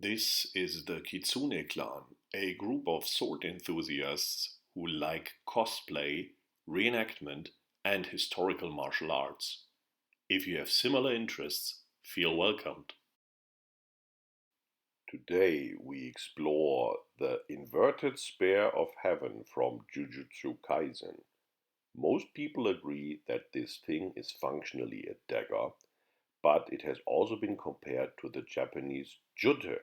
This is the Kitsune clan, a group of sword enthusiasts who like cosplay, reenactment, and historical martial arts. If you have similar interests, feel welcomed. Today we explore the inverted spear of heaven from Jujutsu Kaisen. Most people agree that this thing is functionally a dagger, but it has also been compared to the Japanese jute.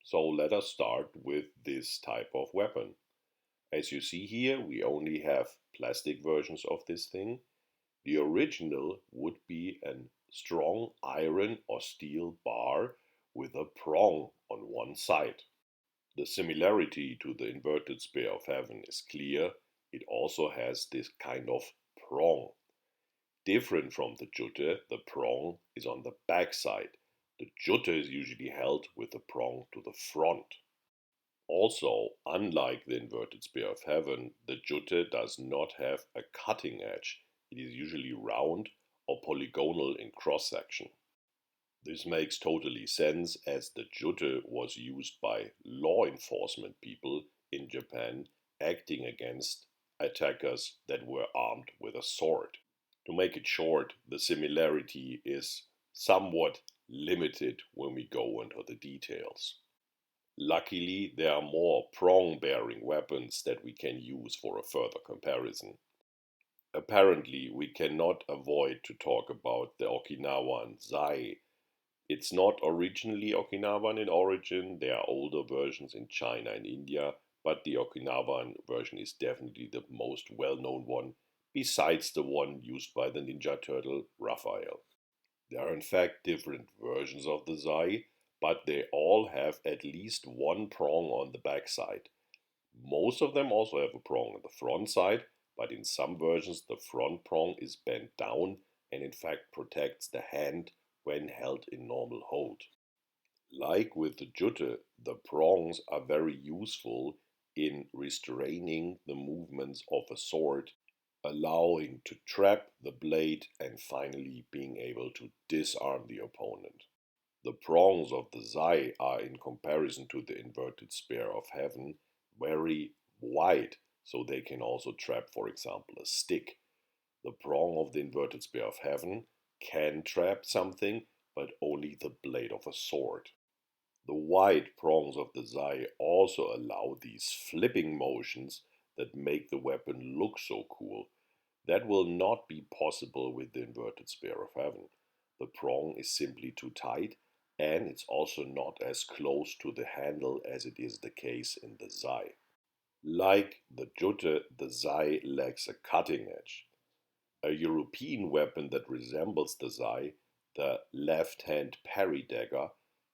So let us start with this type of weapon. As you see here, we only have plastic versions of this thing. The original would be a strong iron or steel bar with a prong on one side. The similarity to the inverted spear of heaven is clear. It also has this kind of prong. Different from the jute, the prong is on the back side. The jute is usually held with the prong to the front. Also, unlike the inverted spear of heaven, the jute does not have a cutting edge. It is usually round or polygonal in cross section. This makes totally sense as the jute was used by law enforcement people in Japan acting against attackers that were armed with a sword. To make it short, the similarity is somewhat limited when we go into the details. Luckily, there are more prong-bearing weapons that we can use for a further comparison. Apparently, we cannot avoid to talk about the Okinawan Zai. It's not originally Okinawan in origin, there are older versions in China and India, but the Okinawan version is definitely the most well-known one, besides the one used by the Ninja Turtle Raphael. There are in fact different versions of the Zai, but they all have at least one prong on the back side. Most of them also have a prong on the front side, but in some versions the front prong is bent down and in fact protects the hand when held in normal hold. Like with the jute, the prongs are very useful in restraining the movements of a sword, allowing to trap the blade and finally being able to disarm the opponent. The prongs of the Zai are, in comparison to the inverted spear of heaven, very wide, so they can also trap, for example, a stick. The prong of the inverted spear of heaven can trap something, but only the blade of a sword. The wide prongs of the Zai also allow these flipping motions that make the weapon look so cool. That will not be possible with the inverted spear of heaven. The prong is simply too tight, and it's also not as close to the handle as it is the case in the Zai. Like the jute, the Zai lacks a cutting edge. A European weapon that resembles the Zai, the left-hand parry dagger,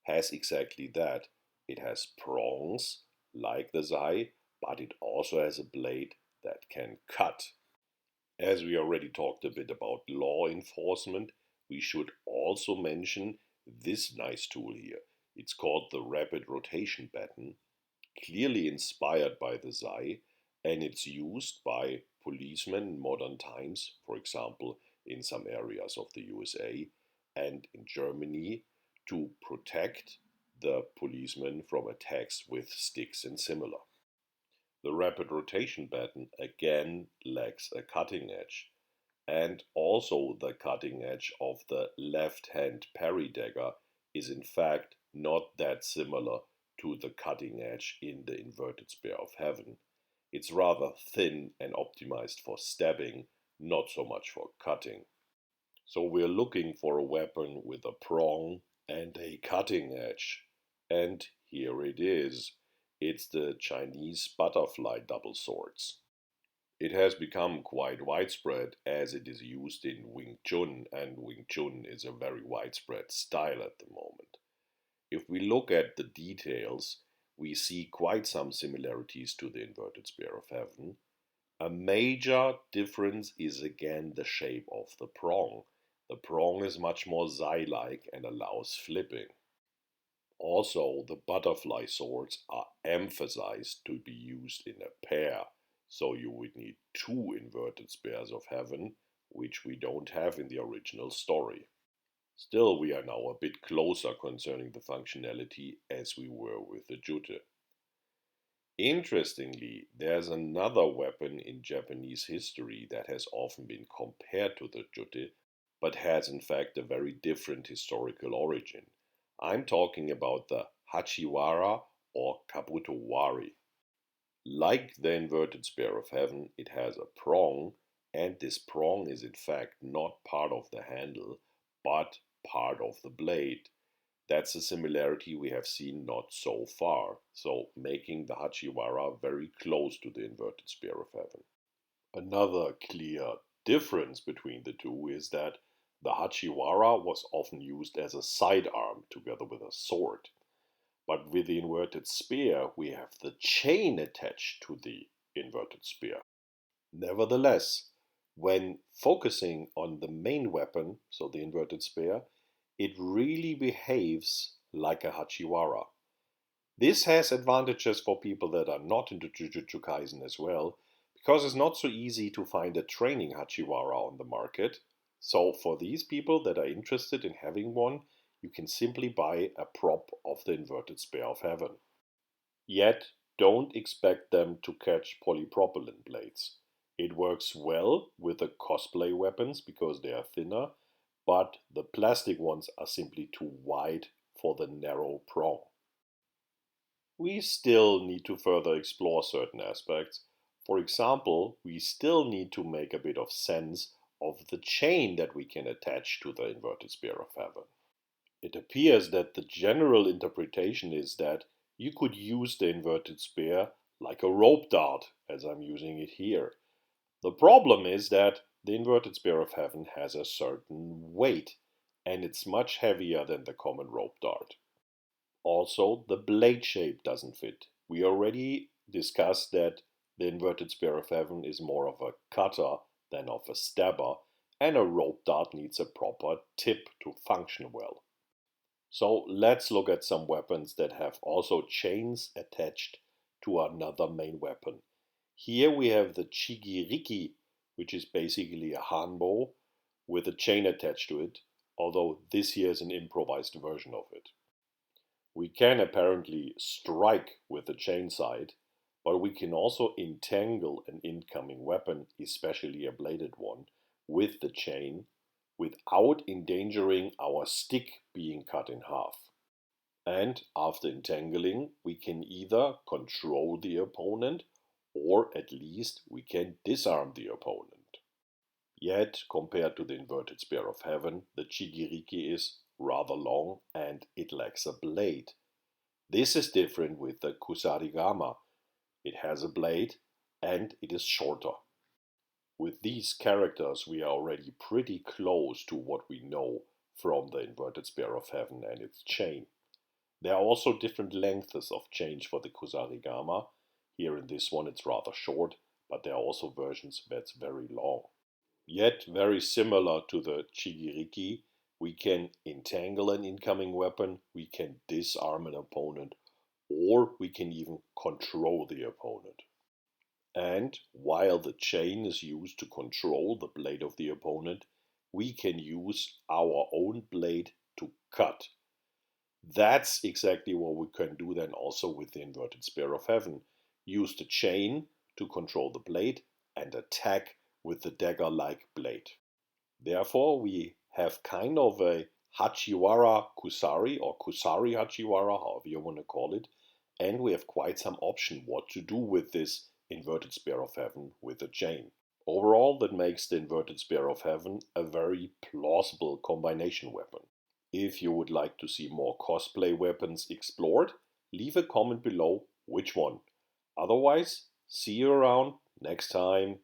has exactly that. It has prongs, like the Zai, but it also has a blade that can cut. As we already talked a bit about law enforcement, we should also mention this nice tool here. It's called the rapid rotation baton, clearly inspired by the Zai, and it's used by policemen in modern times, for example, in some areas of the USA and in Germany, to protect the policemen from attacks with sticks and similar. The rapid rotation baton again lacks a cutting edge, and also the cutting edge of the left hand parry dagger is in fact not that similar to the cutting edge in the inverted spear of heaven. It's rather thin and optimized for stabbing, not so much for cutting. So we're looking for a weapon with a prong and a cutting edge. And here it is. It's the Chinese butterfly double swords. It has become quite widespread as it is used in Wing Chun, and Wing Chun is a very widespread style at the moment. If we look at the details, we see quite some similarities to the inverted spear of heaven. A major difference is again the shape of the prong. The prong is much more Zai-like and allows flipping. Also, the butterfly swords are emphasized to be used in a pair, so you would need two inverted spears of heaven, which we don't have in the original story. Still, we are now a bit closer concerning the functionality as we were with the jute. Interestingly, there's another weapon in Japanese history that has often been compared to the jute, but has in fact a very different historical origin. I'm talking about the hachiwara or kabuto-wari. Like the inverted spear of heaven, it has a prong, and this prong is in fact not part of the handle, but part of the blade. That's a similarity we have seen not so far, so making the hachiwara very close to the inverted spear of heaven. Another clear difference between the two is that the hachiwara was often used as a sidearm together with a sword. But with the inverted spear, we have the chain attached to the inverted spear. Nevertheless, when focusing on the main weapon, so the inverted spear, it really behaves like a hachiwara. This has advantages for people that are not into Jujutsu Kaisen as well, because it's not so easy to find a training hachiwara on the market. So for these people that are interested in having one, you can simply buy a prop of the inverted spear of heaven. Yet, don't expect them to catch polypropylene blades. It works well with the cosplay weapons because they are thinner, but the plastic ones are simply too wide for the narrow prong. We still need to further explore certain aspects. For example, we still need to make a bit of sense of the chain that we can attach to the inverted spear of heaven. It appears that the general interpretation is that you could use the inverted spear like a rope dart, as I'm using it here. The problem is that the inverted spear of heaven has a certain weight, and it's much heavier than the common rope dart. Also, the blade shape doesn't fit. We already discussed that the inverted spear of heaven is more of a cutter than of a stabber, and a rope dart needs a proper tip to function well. So let's look at some weapons that have also chains attached to another main weapon. Here we have the chigiriki, which is basically a hanbo with a chain attached to it, although this here is an improvised version of it. We can apparently strike with the chain side, but we can also entangle an incoming weapon, especially a bladed one, with the chain without endangering our stick being cut in half. And after entangling, we can either control the opponent or at least we can disarm the opponent. Yet, compared to the inverted spear of heaven, the chigiriki is rather long and it lacks a blade. This is different with the kusarigama. It has a blade and it is shorter. With these characters we are already pretty close to what we know from the inverted spear of heaven and its chain. There are also different lengths of chains for the kusarigama. Here in this one it's rather short, but there are also versions that's very long. Yet very similar to the chigiriki, we can entangle an incoming weapon, we can disarm an opponent, or we can even control the opponent. And while the chain is used to control the blade of the opponent, we can use our own blade to cut. That's exactly what we can do then also with the inverted spear of heaven. Use the chain to control the blade and attack with the dagger-like blade. Therefore, we have kind of a hachiwara kusari or kusari hachiwara, however you want to call it, and we have quite some option what to do with this inverted spear of heaven with a chain. Overall, that makes the inverted spear of heaven a very plausible combination weapon. If you would like to see more cosplay weapons explored, leave a comment below which one. Otherwise, see you around next time.